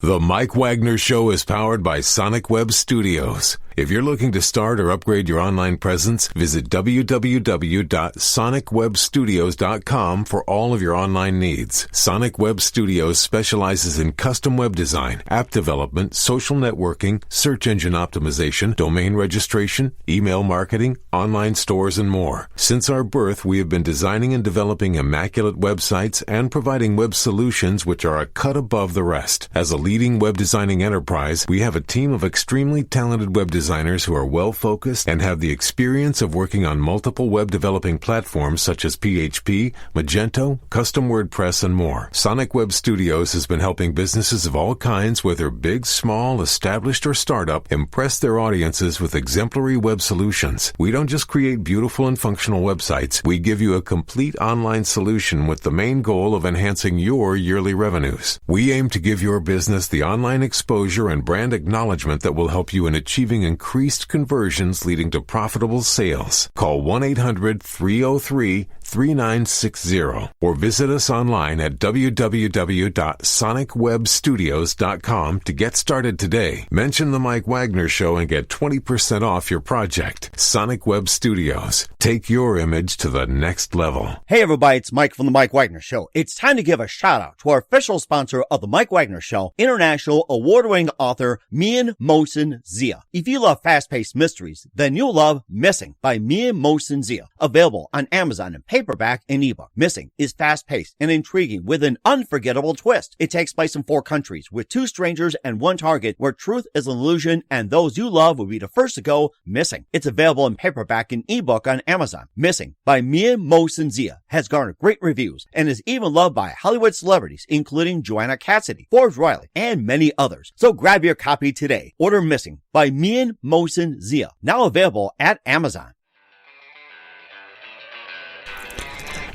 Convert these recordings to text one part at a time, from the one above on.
The Mike Wagner Show is powered by Sonic Web Studios. If you're looking to start or upgrade your online presence, visit www.sonicwebstudios.com for all of your online needs. Sonic Web Studios specializes in custom web design, app development, social networking, search engine optimization, domain registration, email marketing, online stores, and more. Since our birth, we have been designing and developing immaculate websites and providing web solutions which are a cut above the rest. As a leading web designing enterprise, we have a team of extremely talented web designers who are well-focused and have the experience of working on multiple web developing platforms such as PHP, Magento, custom WordPress, and more. Sonic Web Studios has been helping businesses of all kinds, whether big, small, established, or startup, impress their audiences with exemplary web solutions. We don't just create beautiful and functional websites. We give you a complete online solution with the main goal of enhancing your yearly revenues. We aim to give your business the online exposure and brand acknowledgement that will help you in achieving increased conversions leading to profitable sales. Call 1-800-303-3960 or visit us online at www.sonicwebstudios.com to get started today. Mention the Mike Wagner Show and get 20% off your project. Sonic Web Studios. Take your image to the next level. Hey everybody, it's Mike from the Mike Wagner Show. It's time to give a shout out to our official sponsor of the Mike Wagner Show, international award-winning author Mian Mohsen Zia. If you love fast-paced mysteries, then you'll love Missing by Mian Mohsen Zia. Available on Amazon in paperback and ebook. Missing is fast-paced and intriguing with an unforgettable twist. It takes place in 4 countries with 2 strangers and 1 target where truth is an illusion and those you love will be the first to go missing. It's available in paperback and ebook on Amazon. Missing by Mian Mohsen Zia has garnered great reviews and is even loved by Hollywood celebrities including Joanna Cassidy, Forbes Riley, and many others. So grab your copy today. Order Missing by Mian Mohsen Zia, now available at Amazon.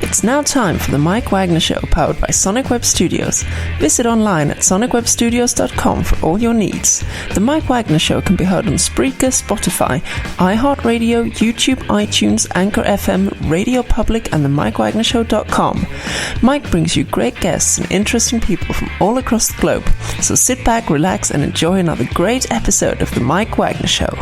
It's now time for the Mike Wagner Show, powered by Sonic Web Studios. Visit online at sonicwebstudios.com for all your needs. The Mike Wagner Show can be heard on Spreaker, Spotify, iHeartRadio, YouTube, iTunes, Anchor FM, Radio Public, and the MikeWagnerShow.com. Mike brings you great guests and interesting people from all across the globe. So sit back, relax, and enjoy another great episode of the Mike Wagner Show.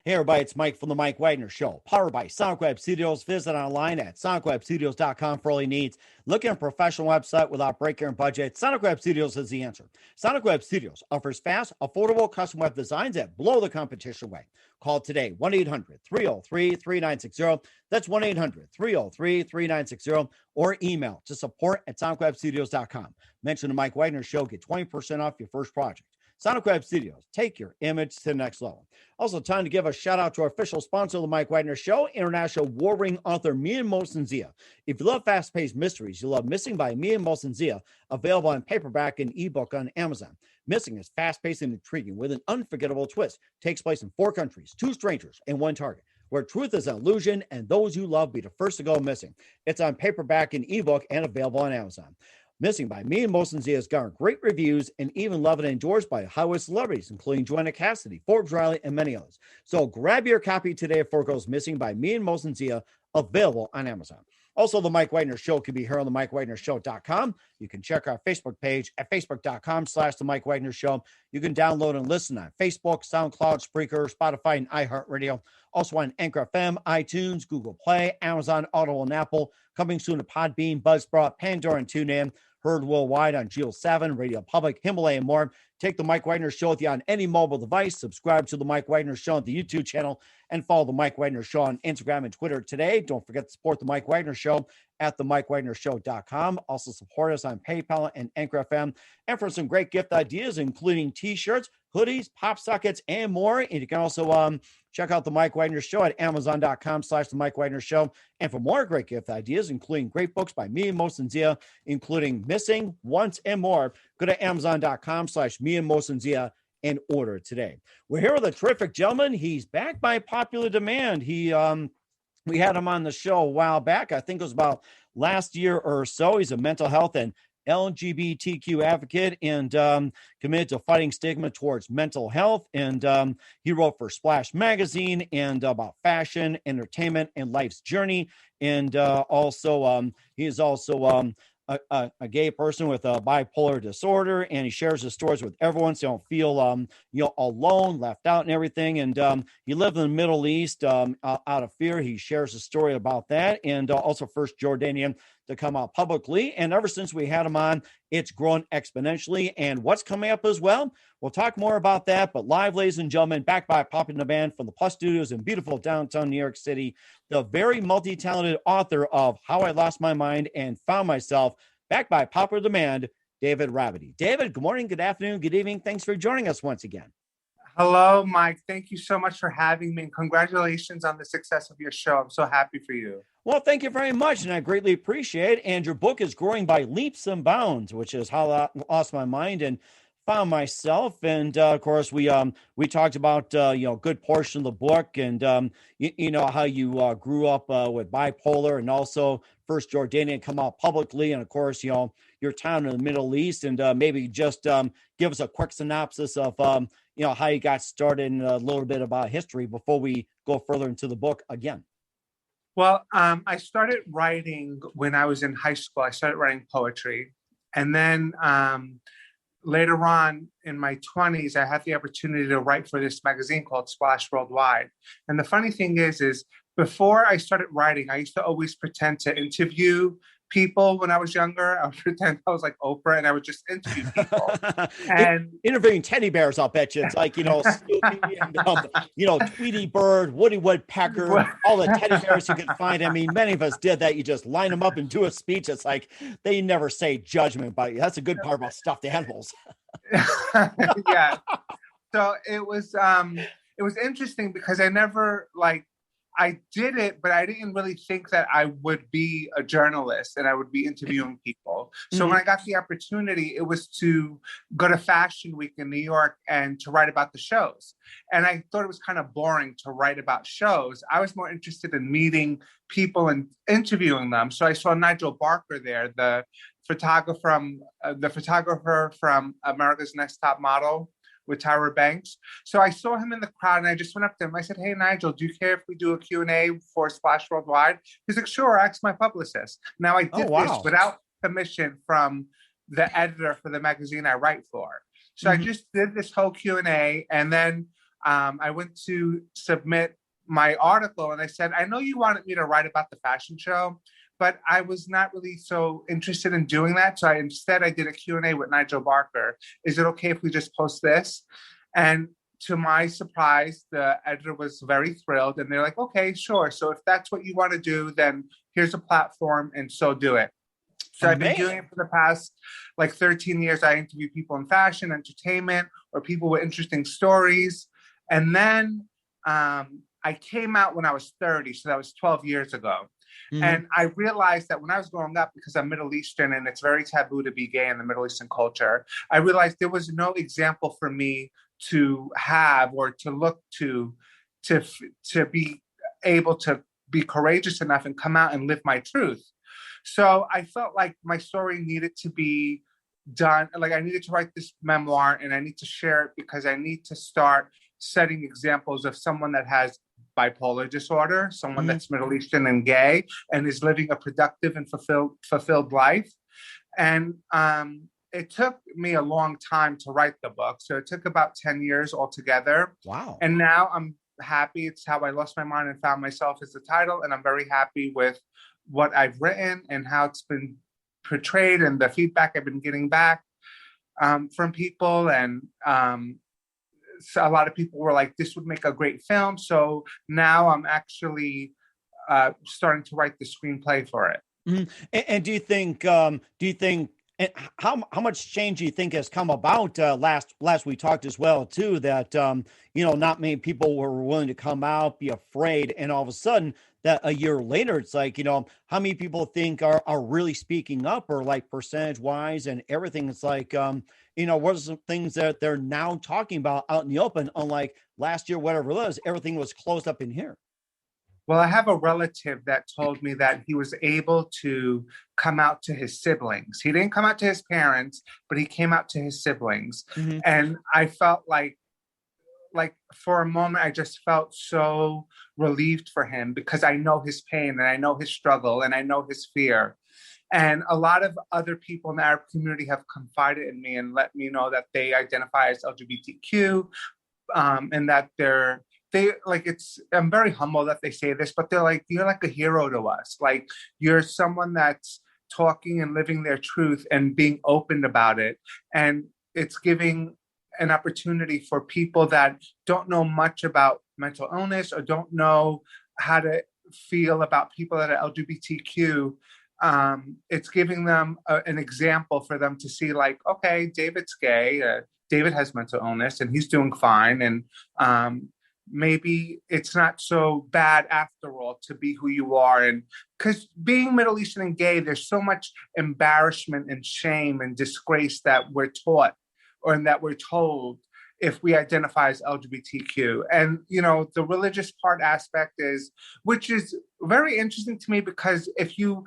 Hey everybody, it's Mike from the Mike Wagner Show, powered by Sonic Web Studios. Visit online at sonicwebstudios.com for all your needs. Looking at a professional website without breaking your budget? Sonic Web Studios is the answer. Sonic Web Studios offers fast, affordable custom web designs that blow the competition away. Call today, 1-800-303-3960. That's 1-800-303-3960. Or email to support@sonicwebstudios.com. Mention the Mike Wagner Show, get 20% off your first project. Sonic Web Studios, take your image to the next level. Also, time to give a shout out to our official sponsor of the Mike Wagner Show, international award-winning author Mian Mohsen Zia. If you love fast-paced mysteries, you love Missing by Mian Mohsen Zia, available in paperback and ebook on Amazon. Missing is fast-paced and intriguing with an unforgettable twist. Takes place in 4 countries, 2 strangers, and 1 target, where truth is an illusion and those you love be the first to go missing. It's on paperback and ebook and available on Amazon. Missing by Mian Mohsen Zia has garnered great reviews and even loved and endorsed by Hollywood celebrities, including Joanna Cassidy, Forbes Riley, and many others. So grab your copy today before it goes missing by Mian Mohsen Zia, available on Amazon. Also, the Mike Wagner Show can be heard on the MikeWagnerShow.com. You can check our Facebook page at facebook.com/the Mike Wagner Show. You can download and listen on Facebook, SoundCloud, Spreaker, Spotify, and iHeartRadio. Also on Anchor FM, iTunes, Google Play, Amazon, Audible, and Apple. Coming soon to Podbean, Buzzsprout, Pandora, and TuneIn. Heard worldwide on Geo 7, Radio Public, Himalaya, and more. Take the Mike Wagner Show with you on any mobile device. Subscribe to the Mike Wagner Show on the YouTube channel and follow the Mike Wagner Show on Instagram and Twitter today. Don't forget to support the Mike Wagner Show at themikewagnershow.com. Also support us on PayPal and Anchor FM. And for some great gift ideas, including t-shirts, hoodies, pop sockets, and more. And you can also check out the Mike Wagner Show at amazon.com/the Mike Wagner Show. And for more great gift ideas, including great books by Mian Mohsen Zia, including Missing, Once, and more, go to amazon.com/Mian Mohsen Zia and order today. We're here with a terrific gentleman. He's back by popular demand. We had him on the show a while back. I think it was about last year or so. He's a mental health and LGBTQ advocate, and committed to fighting stigma towards mental health. And he wrote for Splash Magazine and about fashion, entertainment, and life's journey. And also, he is also a gay person with a bipolar disorder, and he shares his stories with everyone so you don't feel alone, left out, and everything. And he lived in the Middle East out of fear. He shares a story about that, and also first Jordanian to come out publicly. And ever since we had him on, it's grown exponentially. And what's coming up as well, we'll talk more about that. But live, ladies and gentlemen, backed by Popping the Band from the Plus Studios in beautiful downtown New York City, the very multi-talented author of How I Lost My Mind and Found Myself, backed by Popular Demand, David Rabadi. David, good morning, good afternoon, good evening. Thanks for joining us once again. Hello, Mike. Thank you so much for having me, and congratulations on the success of your show. I'm so happy for you. Well, thank you very much, and I greatly appreciate it. And your book is growing by leaps and bounds, which is How I Lost My Mind and Found Myself. And of course, we talked about a good portion of the book, and how you grew up with bipolar, and also first Jordanian come out publicly, and of course your time in the Middle East, and maybe just give us a quick synopsis of how you got started and a little bit about history before we go further into the book again. Well, I started writing when I was in high school. I started writing poetry, and then later on in my 20s, I had the opportunity to write for this magazine called Splash Worldwide. And the funny thing is before I started writing, I used to always pretend to interview people when I was younger. I would pretend I was like Oprah, and I would just interview people. And interviewing teddy bears, I'll bet you. It's like, Snoopy and, Tweety Bird, Woody Woodpecker, all the teddy bears you can find. I mean, many of us did that. You just line them up and do a speech. It's like they never say judgment, but that's a good part about stuffed animals. Yeah. So it was interesting because I did it, but I didn't really think that I would be a journalist and I would be interviewing people. So when I got the opportunity, it was to go to Fashion Week in New York and to write about the shows. And I thought it was kind of boring to write about shows. I was more interested in meeting people and interviewing them. So I saw Nigel Barker there, the photographer from America's Next Top Model with Tyra Banks. So I saw him in the crowd, and I just went up to him. I said, "Hey, Nigel, do you care if we do a Q&A for Splash Worldwide?" He's like, "Sure, ask my publicist." Now I did this without permission from the editor for the magazine I write for. So I just did this whole Q&A, and then I went to submit my article, and I said, "I know you wanted me to write about the fashion show, but I was not really so interested in doing that. So instead I did a Q&A with Nigel Barker. Is it okay if we just post this?" And to my surprise, the editor was very thrilled, and they're like, "Okay, sure. So if that's what you want to do, then here's a platform, and so do it." So I've been doing it for the past 13 years. I interview people in fashion, entertainment, or people with interesting stories. And then I came out when I was 30. So that was 12 years ago. And I realized that when I was growing up, because I'm Middle Eastern and it's very taboo to be gay in the Middle Eastern culture, I realized there was no example for me to have or to look to be able to be courageous enough and come out and live my truth. So I felt like my story needed to be done. Like I needed to write this memoir, and I need to share it because I need to start setting examples of someone that has bipolar disorder, someone that's Middle Eastern and gay and is living a productive and fulfilled life. And it took me a long time to write the book. So it took about 10 years altogether. Wow. And now I'm happy. It's How I Lost My Mind and Found Myself is the title. And I'm very happy with what I've written and how it's been portrayed and the feedback I've been getting back from people. And so a lot of people were like, "This would make a great film." So now I'm actually starting to write the screenplay for it. And do you think how much change do you think has come about? Last we talked as well too, that not many people were willing to come out, be afraid, and all of a sudden that a year later, it's like, how many people think are really speaking up, or like percentage wise and everything. It's like, what are some things that they're now talking about out in the open, unlike last year, whatever it was, everything was closed up in here. Well, I have a relative that told me that he was able to come out to his siblings. He didn't come out to his parents, but he came out to his siblings. Mm-hmm. And I felt like for a moment, I just felt so relieved for him because I know his pain and I know his struggle and I know his fear. And a lot of other people in the Arab community have confided in me and let me know that they identify as LGBTQ, and that I'm very humble that they say this, but they're like, you're like a hero to us. Like, you're someone that's talking and living their truth and being open about it. And it's giving an opportunity for people that don't know much about mental illness or don't know how to feel about people that are LGBTQ. It's giving them an example for them to see, like, okay, David's gay, David has mental illness and he's doing fine. And maybe it's not so bad after all to be who you are. And because being Middle Eastern and gay, there's so much embarrassment and shame and disgrace that we're taught or that we're told if we identify as LGBTQ. And, the religious part aspect which is very interesting to me, because if you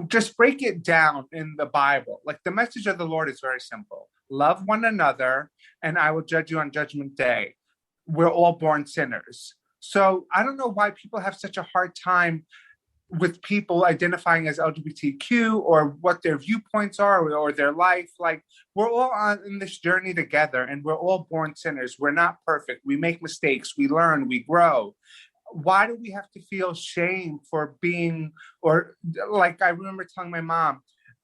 just break it down in the Bible, like, the message of the Lord is very simple. Love one another, and I will judge you on Judgment Day. We're all born sinners. So I don't know why people have such a hard time with people identifying as LGBTQ or what their viewpoints are or their life. Like, we're all in this journey together, and we're all born sinners. We're not perfect. We make mistakes. We learn. We grow. Why do we have to feel shame for being, or like, I remember telling my mom,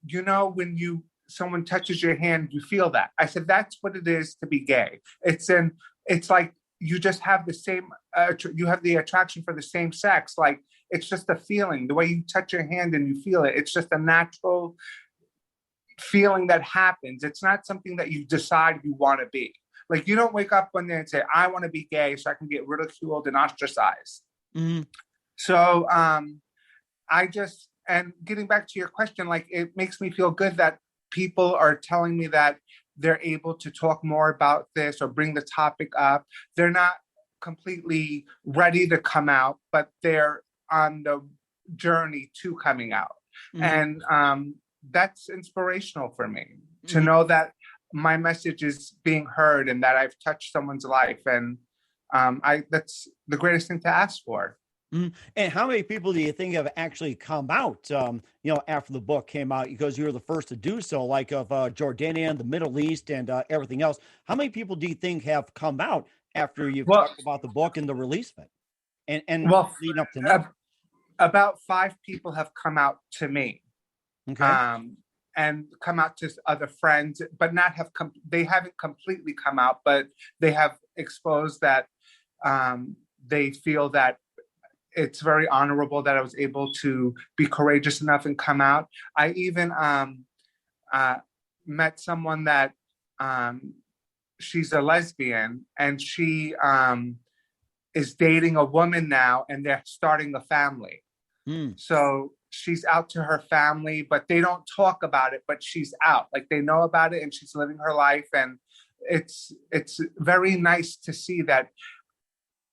when someone touches your hand, you feel that. I said, that's what it is to be gay. It's like, you just have the same, you have the attraction for the same sex. Like, it's just a feeling, the way you touch your hand and you feel it. It's just a natural feeling that happens. It's not something that you decide you want to be. Like, you don't wake up one day and say, I want to be gay so I can get ridiculed and ostracized. Mm-hmm. So and getting back to your question, like, it makes me feel good that people are telling me that they're able to talk more about this or bring the topic up. They're not completely ready to come out, but they're on the journey to coming out. Mm-hmm. And that's inspirational for me to know that my message is being heard and that I've touched someone's life. And that's the greatest thing to ask for. Mm-hmm. And how many people do you think have actually come out, after the book came out? Because you were the first to do so, like of Jordanian, the Middle East, and everything else. How many people do you think have come out after you've talked about the book and the release of it? And leading up to now? About 5 people have come out to me. Okay. And come out to other friends, but they haven't completely come out, but they have exposed that they feel that it's very honorable that I was able to be courageous enough and come out. I even met someone that she's a lesbian, and she is dating a woman now, and they're starting a family. So she's out to her family, but they don't talk about it, but she's out. Like, they know about it and she's living her life. And it's very nice to see that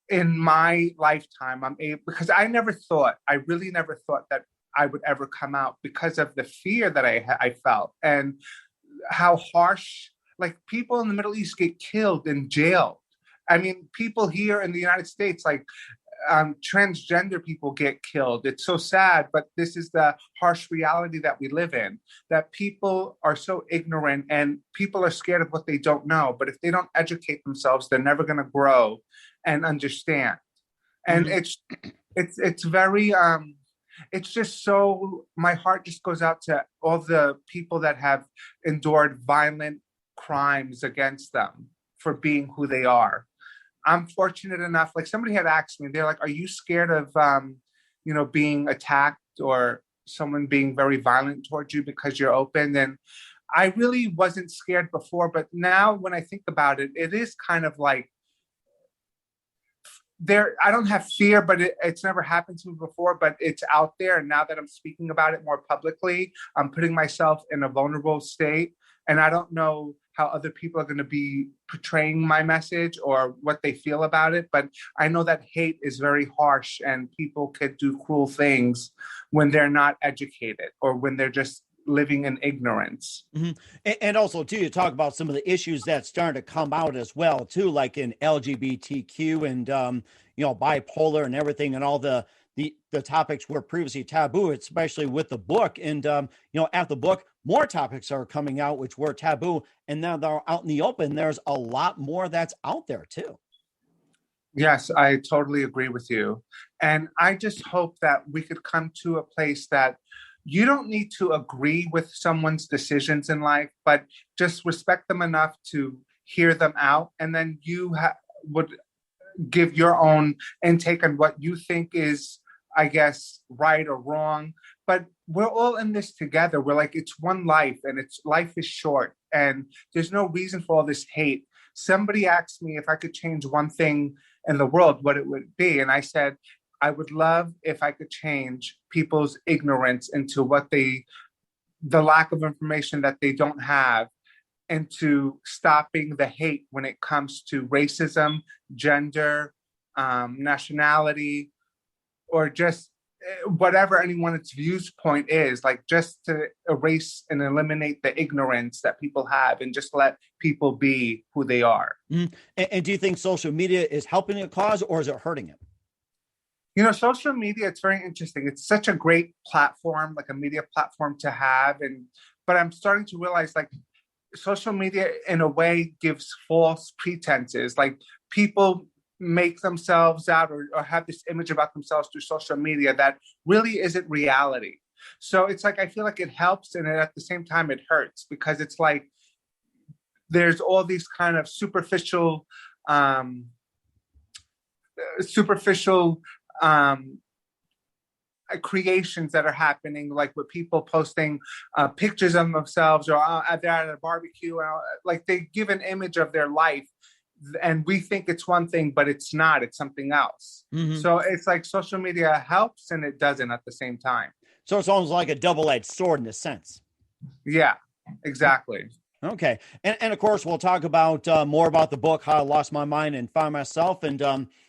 in my lifetime, I'm able, because I really never thought that I would ever come out because of the fear that I felt and how harsh, like, people in the Middle East get killed and jailed. I mean, people here in the United States, like, transgender people get killed. It's so sad, but this is the harsh reality that we live in, that people are so ignorant and people are scared of what they don't know. But if they don't educate themselves, they're never going to grow and understand. And it's very, it's just so, my heart just goes out to all the people that have endured violent crimes against them for being who they are. I'm fortunate enough, like, somebody had asked me, they're like, are you scared of, being attacked or someone being very violent towards you because you're open? And I really wasn't scared before, but now when I think about it, it is kind of like, I don't have fear, but it's never happened to me before, but it's out there. And now that I'm speaking about it more publicly, I'm putting myself in a vulnerable state, and I don't know how other people are going to be portraying my message or what they feel about it. But I know that hate is very harsh and people could do cruel things when they're not educated or when they're just living in ignorance. Mm-hmm. And also, too, you talk about some of the issues that starting to come out as well, too, like in LGBTQ and, bipolar and everything, and all the topics were previously taboo, especially with the book. And, after the book, more topics are coming out, which were taboo. And now they're out in the open. There's a lot more that's out there, too. Yes, I totally agree with you. And I just hope that we could come to a place that you don't need to agree with someone's decisions in life, but just respect them enough to hear them out. And then you would give your own intake on what you think is, I guess, right or wrong. But we're all in this together. We're like, it's one life and life is short and there's no reason for all this hate. Somebody asked me if I could change one thing in the world, what it would be. And I said, I would love if I could change people's ignorance into the lack of information that they don't have, into stopping the hate when it comes to racism, gender, nationality, or just whatever anyone's viewpoint is, like just to erase and eliminate the ignorance that people have and just let people be who they are. Mm-hmm. And do you think social media is helping a cause or is it hurting it? Social media, it's very interesting. It's such a great platform, like a media platform to have. But I'm starting to realize like social media in a way gives false pretenses. Like people make themselves out or have this image about themselves through social media that really isn't reality. So it's like, I feel like it helps and at the same time it hurts because it's like, there's all these kind of superficial creations that are happening, like with people posting pictures of themselves or they're at a barbecue, like they give an image of their life and we think it's one thing, but it's not, it's something else. Mm-hmm. So it's like social media helps and it doesn't at the same time. So it's almost like a double-edged sword in a sense. Yeah, exactly. Okay. And of course, we'll talk about more about the book, How I Lost My Mind and Found Myself, and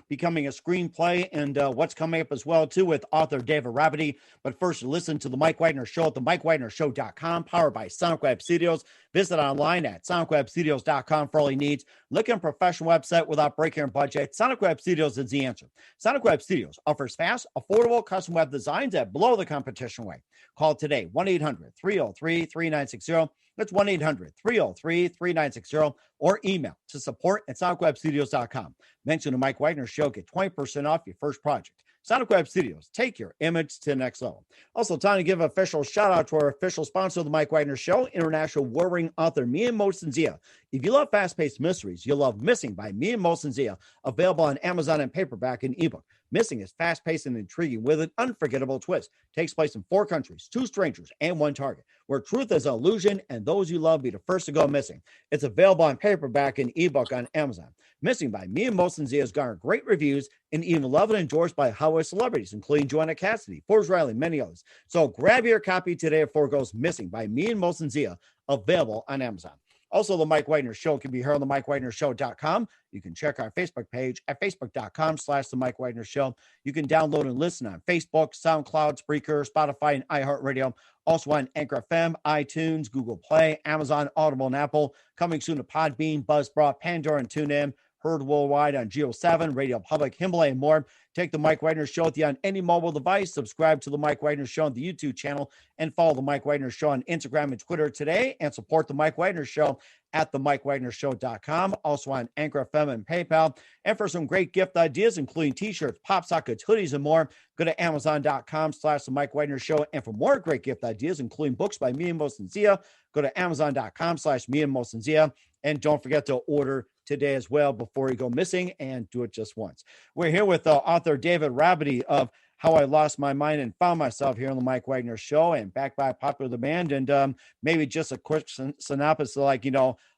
becoming a screenplay and what's coming up as well, too, with author David Rabadi. But first, listen to The Mike Wagner Show at themikewagnershow.com, powered by Sonic Web Studios. Visit online at sonicwebstudios.com for all your needs. Look at a professional website without breaking your budget. Sonic Web Studios is the answer. Sonic Web Studios offers fast, affordable custom web designs that blow the competition away. Call today, 1-800-303-3960. That's 1-800-303-3960 or email to support@sonicwebstudios.com. Mention the Mike Wagner Show. Get 20% off your first project. Sonic Web Studios. Take your image to the next level. Also, time to give an official shout out to our official sponsor of the Mike Wagner Show, international warring author Mia Mosensia. If you love fast-paced mysteries, you'll love Missing by Mia Mosensia, available on Amazon and paperback and ebook. Missing is fast-paced and intriguing with an unforgettable twist. Takes place in 4 countries, 2 strangers, and 1 target, where truth is an illusion and those you love be the first to go missing. It's available on paperback and ebook on Amazon. Missing by Mia Mosensia has garnered great reviews and even loved and endorsed by Hollywood celebrities, including Joanna Cassidy, Forbes Riley, and many others. So grab your copy today before it goes missing by Mia Mosensia, available on Amazon. Also, The Mike Wagner Show can be heard on themikewagnershow.com. You can check our Facebook page at facebook.com/The Mike Wagner Show. You can download and listen on Facebook, SoundCloud, Spreaker, Spotify, and iHeartRadio. Also on Anchor FM, iTunes, Google Play, Amazon, Audible, and Apple. Coming soon to Podbean, Buzzsprout, Pandora, and TuneIn. Heard worldwide on Geo 7, Radio Public, Himalaya, and more. Take The Mike Wagner Show with you on any mobile device. Subscribe to The Mike Wagner Show on the YouTube channel and follow The Mike Wagner Show on Instagram and Twitter today, and support The Mike Wagner Show at themikewagnershow.com, also on Anchor FM and PayPal. And for some great gift ideas, including t-shirts, pop sockets, hoodies, and more, go to amazon.com/The Mike Wagner Show. And for more great gift ideas, including books by me and Mosensia, go to amazon.com/me and Mosensia. And don't forget to order today as well before you go missing, and do it just once. We're here with author David Rabadi of How I Lost My Mind and Found Myself here on the Mike Wagner Show, and backed by popular demand. And maybe just a quick synopsis, like,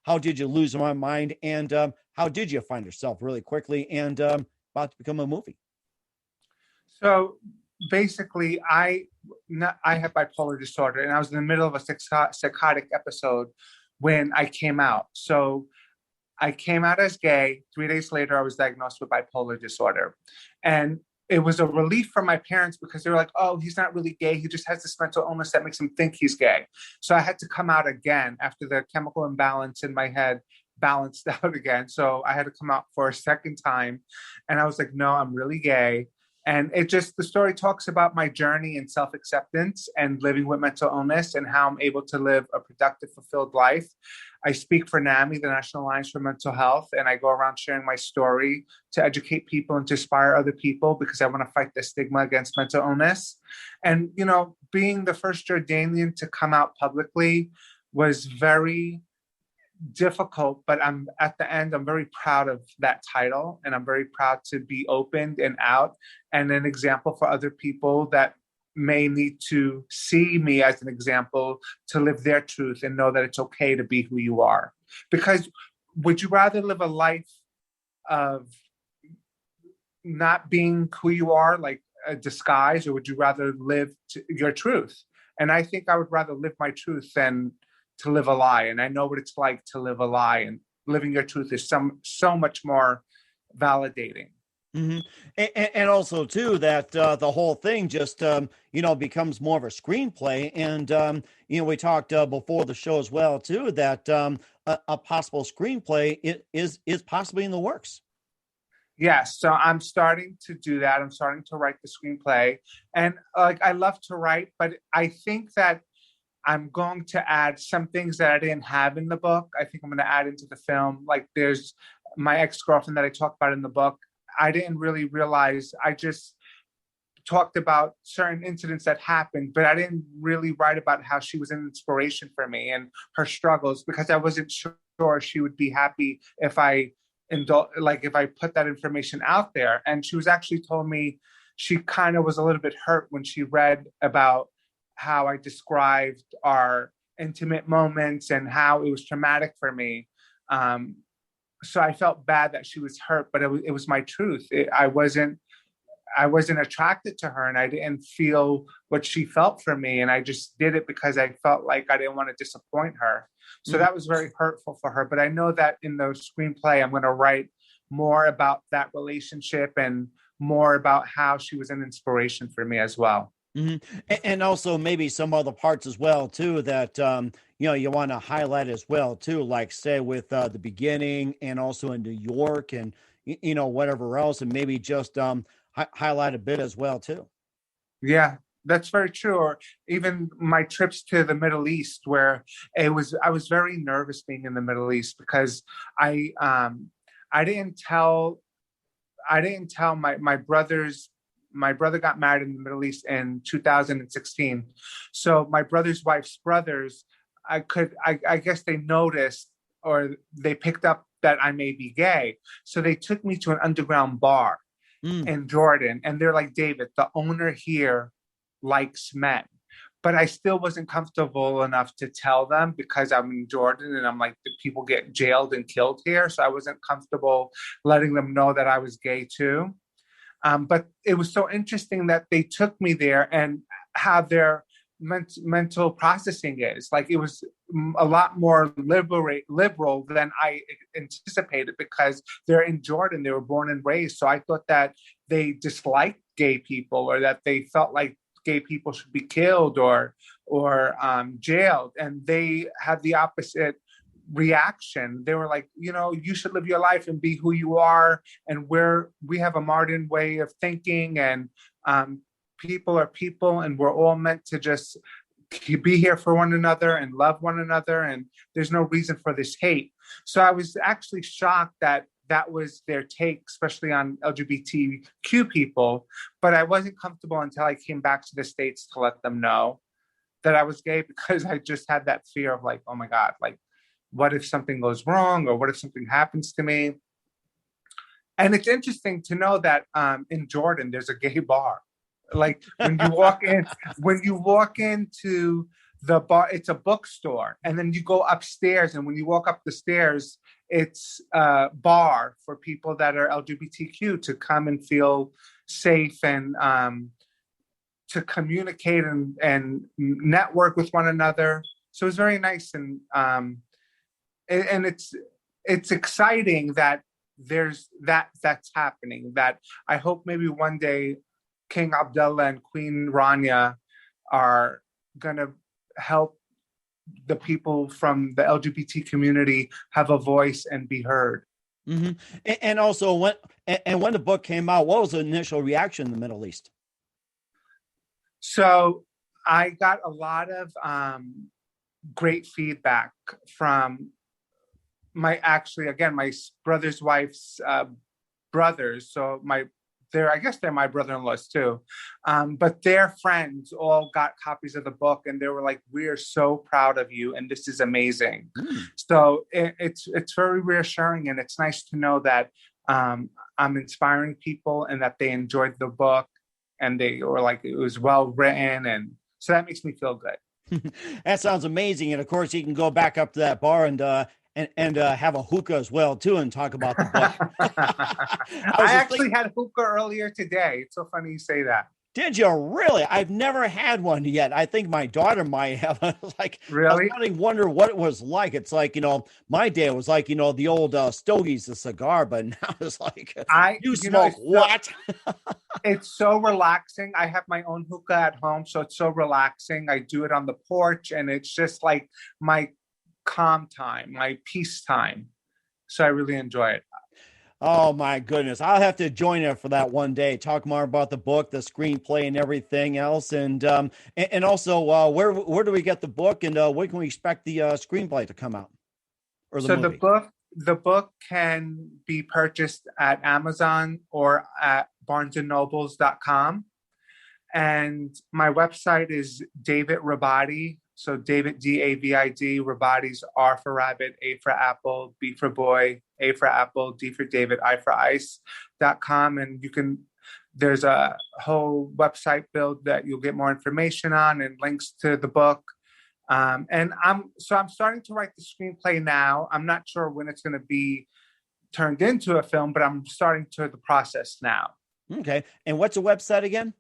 how did you lose my mind, and how did you find yourself really quickly, and about to become a movie? So basically, I have bipolar disorder, and I was in the middle of a psychotic episode when I came out. So I came out as gay. 3 days later, I was diagnosed with bipolar disorder. And it was a relief for my parents because they were like, oh, he's not really gay. He just has this mental illness that makes him think he's gay. So I had to come out again after the chemical imbalance in my head balanced out again. So I had to come out for a second time. And I was like, no, I'm really gay. And the story talks about my journey in self-acceptance and living with mental illness and how I'm able to live a productive, fulfilled life. I speak for NAMI, the National Alliance for Mental Health, and I go around sharing my story to educate people and to inspire other people because I want to fight the stigma against mental illness. And, being the first Jordanian to come out publicly was very difficult, but at the end, I'm very proud of that title, and I'm very proud to be opened and out and an example for other people that may need to see me as an example to live their truth and know that it's okay to be who you are. Because would you rather live a life of not being who you are, like a disguise, or would you rather live your truth? And I think I would rather live my truth than to live a lie. And I know what it's like to live a lie, and living your truth is so much more validating. Mm-hmm. And also too that the whole thing just becomes more of a screenplay, and we talked before the show as well too that a possible screenplay is possibly in the works. Yes, so I'm starting to do that. I'm starting to write the screenplay, and I love to write, but I think that I'm going to add some things that I didn't have in the book. I think I'm going to add into the film. Like there's my ex-girlfriend that I talk about in the book. I didn't really realize, I just talked about certain incidents that happened, but I didn't really write about how she was an inspiration for me and her struggles, because I wasn't sure she would be happy if I put that information out there. And she was actually told me she kind of was a little bit hurt when she read about how I described our intimate moments and how it was traumatic for me. So I felt bad that she was hurt, but it was my truth. I wasn't attracted to her, and I didn't feel what she felt for me. And I just did it because I felt like I didn't want to disappoint her. So that was very hurtful for her. But I know that in the screenplay, I'm going to write more about that relationship and more about how she was an inspiration for me as well. Mm-hmm. And also maybe some other parts as well too that you want to highlight as well too, like say with the beginning and also in New York and whatever else, and maybe just highlight a bit as well too. Yeah, that's very true. Or even my trips to the Middle East, where I was very nervous being in the Middle East because I didn't tell my brothers. My brother got married in the Middle East in 2016. So my brother's wife's brothers, I guess they noticed, or they picked up that I may be gay. So they took me to an underground bar in Jordan. And they're like, David, the owner here likes men. But I still wasn't comfortable enough to tell them because I'm in Jordan and I'm like, did people get jailed and killed here? So I wasn't comfortable letting them know that I was gay too. But it was so interesting that they took me there and how their mental processing is. Like it was a lot more liberal than I anticipated because they're in Jordan. They were born and raised. So I thought that they disliked gay people or that they felt like gay people should be killed or jailed. And they had the opposite reaction. They were like, you should live your life and be who you are. And we have a modern way of thinking, and people are people, and we're all meant to just be here for one another and love one another. And there's no reason for this hate. So I was actually shocked that was their take, especially on LGBTQ people. But I wasn't comfortable until I came back to the States to let them know that I was gay, because I just had that fear of like, oh my God, like, what if something goes wrong, or what if something happens to me? And it's interesting to know that in Jordan, there's a gay bar. Like when you walk into the bar, it's a bookstore, and then you go upstairs, and when you walk up the stairs, it's a bar for people that are LGBTQ to come and feel safe and to communicate and network with one another. So it's very nice, and and it's exciting that that's happening. That I hope maybe one day King Abdullah and Queen Rania are gonna help the people from the LGBT community have a voice and be heard. Mm-hmm. And also, when the book came out, what was the initial reaction in the Middle East? So I got a lot of great feedback from my brother's wife's brothers. So I guess they're my brother-in-laws too. But their friends all got copies of the book, and they were like, "We are so proud of you, and this is amazing." So it's very reassuring, and it's nice to know that I'm inspiring people and that they enjoyed the book, and they were like, it was well written, and so that makes me feel good. That sounds amazing. And of course, you can go back up to that bar and have a hookah as well too, and talk about the book. I actually had hookah earlier today. It's so funny you say that. Did you really? I've never had one yet. I think my daughter might have. Really? I wonder what it was like. It's like, my day was like, the old stogies, the cigar, but now it's like, you smoke what? It's so relaxing. I have my own hookah at home, so it's so relaxing. I do it on the porch, and it's just like my calm time, my peace time. So I really enjoy it. Oh my goodness. I'll have to join it for that one day. Talk more about the book, the screenplay, and everything else. And also where do we get the book, and when can we expect the screenplay to come out? Or the movie? The book can be purchased at Amazon or at barnesandnobles.com. And my website is David Rabadi. So David, D-A-V-I-D, Rabadi's R for rabbit, A for apple, B for boy, A for apple, D for David, I for ice.com. And there's a whole website build that you'll get more information on and links to the book. And I'm starting to write the screenplay now. I'm not sure when it's going to be turned into a film, but I'm starting to the process now. Okay. And what's the website again?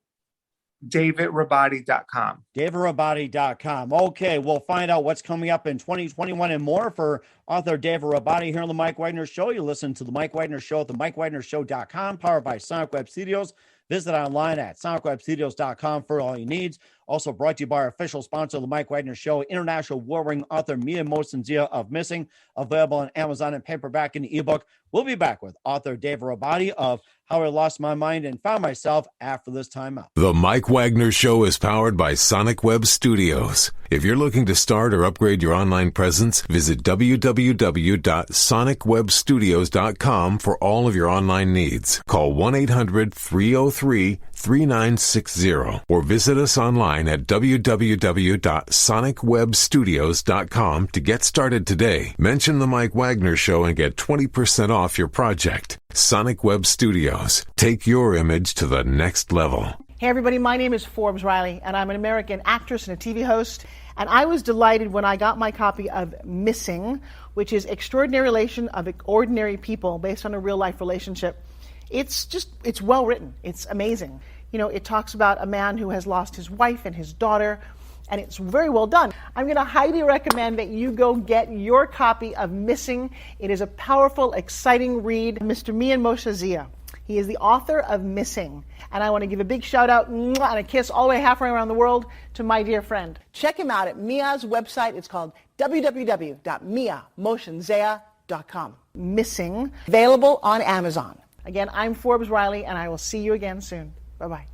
DavidRabadi.com. DavidRabadi.com. Okay, we'll find out what's coming up in 2021 and more for author David Rabadi here on The Mike Wagner Show. You listen to The Mike Wagner Show at themikewagnershow.com, powered by Sonic Web Studios. Visit online at sonicwebstudios.com for all your needs. Also brought to you by our official sponsor, The Mike Wagner Show, international warring author Mia Mosensia of Missing, available on Amazon and paperback and ebook. We'll be back with author David Rabadi of How I Lost My Mind and Found Myself after this time out. The Mike Wagner Show is powered by Sonic Web Studios. If you're looking to start or upgrade your online presence, visit www.sonicwebstudios.com for all of your online needs. Call 1-800-303-3960 or visit us online at www.sonicwebstudios.com to get started today. Mention The Mike Wagner Show and get 20% off your project. Sonic Web Studios. Take your image to the next level. Hey everybody, my name is Forbes Riley, and I'm an American actress and a TV host. And I was delighted when I got my copy of Missing, which is Extraordinary Relation of Ordinary People based on a real life relationship. It's well written. It's amazing. It talks about a man who has lost his wife and his daughter, and it's very well done. I'm going to highly recommend that you go get your copy of Missing. It is a powerful, exciting read. Mr. Mian Moshe Zia. He is the author of Missing. And I want to give a big shout out and a kiss all the way halfway around the world to my dear friend. Check him out at Mia's website. It's called www.miamoshenzea.com. Missing, available on Amazon. Again, I'm Forbes Riley, and I will see you again soon. Bye-bye.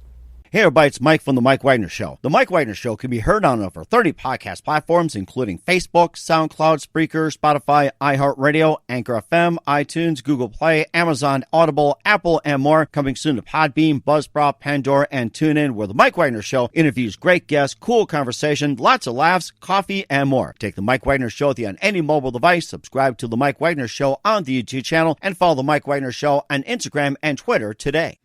Hey everybody, it's Mike from The Mike Wagner Show. The Mike Wagner Show can be heard on over 30 podcast platforms, including Facebook, SoundCloud, Spreaker, Spotify, iHeartRadio, Anchor FM, iTunes, Google Play, Amazon, Audible, Apple, and more. Coming soon to Podbean, Buzzsprout, Pandora, and TuneIn, where The Mike Wagner Show interviews great guests, cool conversation, lots of laughs, coffee, and more. Take The Mike Wagner Show with you on any mobile device. Subscribe to The Mike Wagner Show on the YouTube channel, and follow The Mike Wagner Show on Instagram and Twitter today.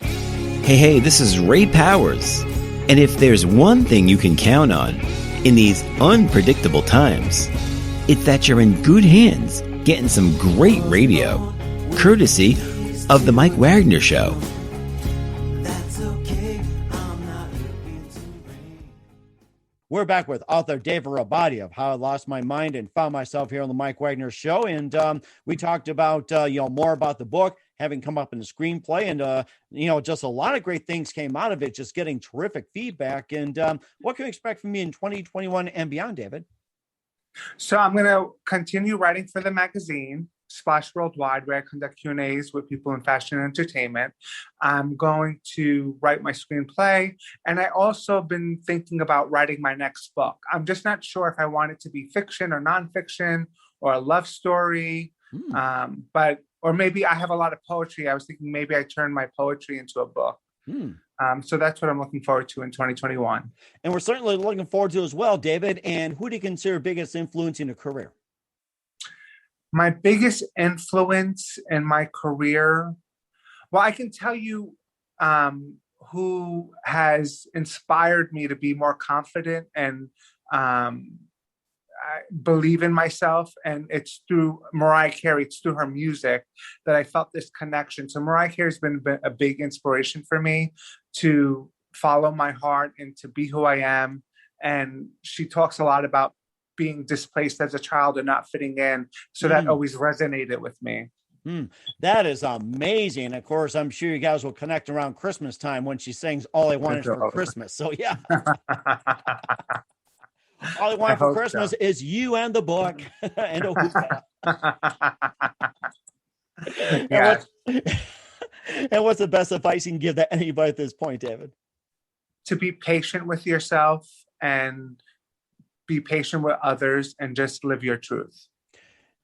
Hey, this is Ray Powers. And if there's one thing you can count on in these unpredictable times, it's that you're in good hands getting some great radio, courtesy of The Mike Wagner Show. We're back with author David Rabadi of How I Lost My Mind and Found Myself here on the Mike Wagner Show. And we talked about, more about the book, having come up in the screenplay. And, just a lot of great things came out of it, just getting terrific feedback. And what can we expect from you in 2021 and beyond, David? So I'm going to continue writing for the magazine, Splash Worldwide, where I conduct Q&As with people in fashion and entertainment. I'm going to write my screenplay, and I also been thinking about writing my next book. I'm just not sure if I want it to be fiction or nonfiction or a love story, or maybe I have a lot of poetry. I was thinking maybe I turn my poetry into a book. So that's what I'm looking forward to in 2021. And we're certainly looking forward to as well, David. And who do you consider biggest influence in your career? My biggest influence in my career, well, I can tell you who has inspired me to be more confident and believe in myself. And it's through Mariah Carey. It's through her music that I felt this connection. So Mariah Carey has been a big inspiration for me to follow my heart and to be who I am. And she talks a lot about being displaced as a child and not fitting in. So that always resonated with me. That is amazing. Of course, I'm sure you guys will connect around Christmas time when she sings All I Wanted for Christmas. So yeah. All I want for Christmas is you and the book and a hookah. And what's the best advice you can give to anybody at this point, David? To be patient with yourself and be patient with others and just live your truth.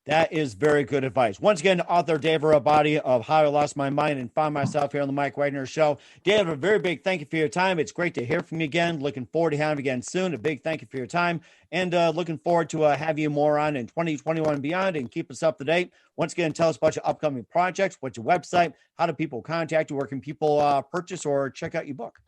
That is very good advice. Once again, author David Rabadi of How I Lost My Mind and Found Myself here on the Mike Wagner Show. David, a very big thank you for your time. It's great to hear from you again. Looking forward to having you again soon. A big thank you for your time. And looking forward to have you more on in 2021 and beyond, and keep us up to date. Once again, tell us about your upcoming projects. What's your website? How do people contact you? Where can people purchase or check out your book?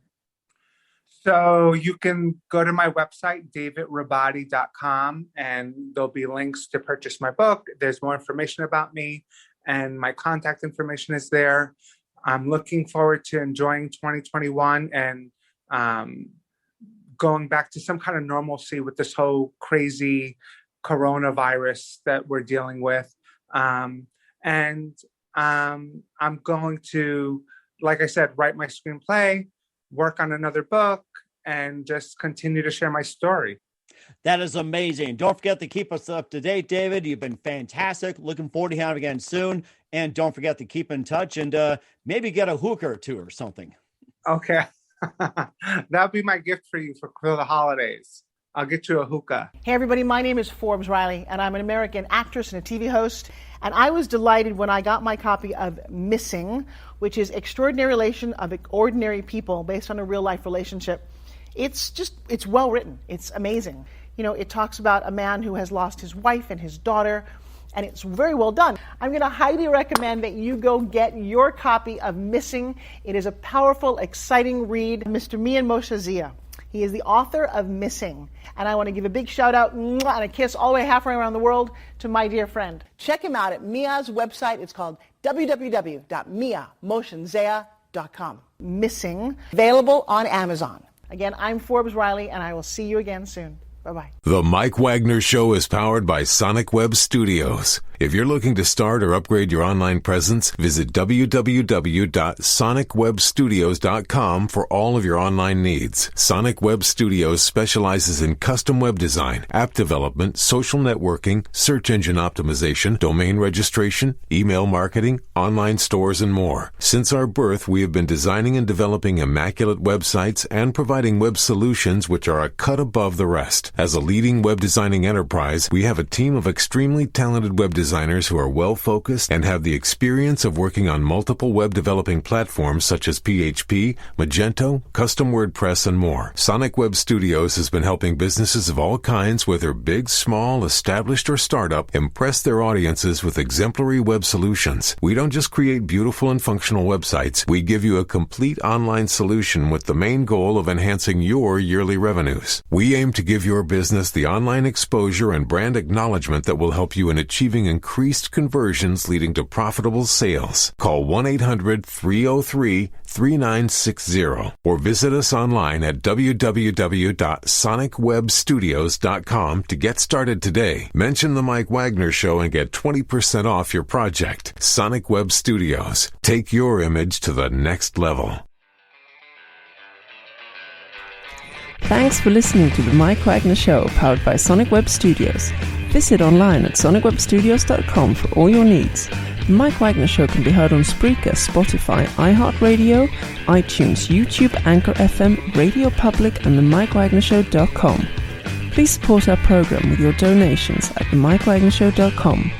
So you can go to my website, davidrabadi.com, and there'll be links to purchase my book. There's more information about me, and my contact information is there. I'm looking forward to enjoying 2021 and going back to some kind of normalcy with this whole crazy coronavirus that we're dealing with. And I'm going to, like I said, write my screenplay, work on another book, and just continue to share my story. That is amazing. Don't forget to keep us up to date, David. You've been fantastic. Looking forward to having you again soon. And don't forget to keep in touch and maybe get a hookah or two or something. Okay. That'll be my gift for you for the holidays. I'll get you a hookah. Hey, everybody. My name is Forbes Riley, and I'm an American actress and a TV host. And I was delighted when I got my copy of Missing, which is Extraordinary Relation of Ordinary People based on a real-life relationship. It's well written. It's amazing. It talks about a man who has lost his wife and his daughter, and it's very well done. I'm going to highly recommend that you go get your copy of Missing. It is a powerful, exciting read. Mr. Mian Moshe Zia. He is the author of Missing. And I want to give a big shout out and a kiss all the way halfway around the world to my dear friend. Check him out at Mia's website. It's called www.miamoshenzea.com. Missing, available on Amazon. Again, I'm Forbes Riley, and I will see you again soon. Bye-bye. The Mike Wagner Show is powered by Sonic Web Studios. If you're looking to start or upgrade your online presence, visit www.sonicwebstudios.com for all of your online needs. Sonic Web Studios specializes in custom web design, app development, social networking, search engine optimization, domain registration, email marketing, online stores, and more. Since our birth, we have been designing and developing immaculate websites and providing web solutions which are a cut above the rest. As a leading web designing enterprise, we have a team of extremely talented web designers who are well-focused and have the experience of working on multiple web developing platforms such as PHP, Magento, Custom WordPress, and more. Sonic Web Studios has been helping businesses of all kinds, whether big, small, established, or startup, impress their audiences with exemplary web solutions. We don't just create beautiful and functional websites. We give you a complete online solution with the main goal of enhancing your yearly revenues. We aim to give your business the online exposure and brand acknowledgement that will help you in achieving increased conversions leading to profitable sales. Call 1-800-303-3960 or visit us online at www.sonicwebstudios.com to get started today. Mention the Mike Wagner Show and get 20% off your project. Sonic Web Studios. Take your image to the next level. Thanks for listening to the Mike Wagner Show, powered by Sonic Web Studios. Visit online at sonicwebstudios.com for all your needs. The Mike Wagner Show can be heard on Spreaker, Spotify, iHeartRadio, iTunes, YouTube, Anchor FM, Radio Public, and themikewagnershow.com. Please support our program with your donations at themikewagnershow.com.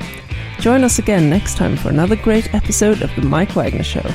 Join us again next time for another great episode of The Mike Wagner Show.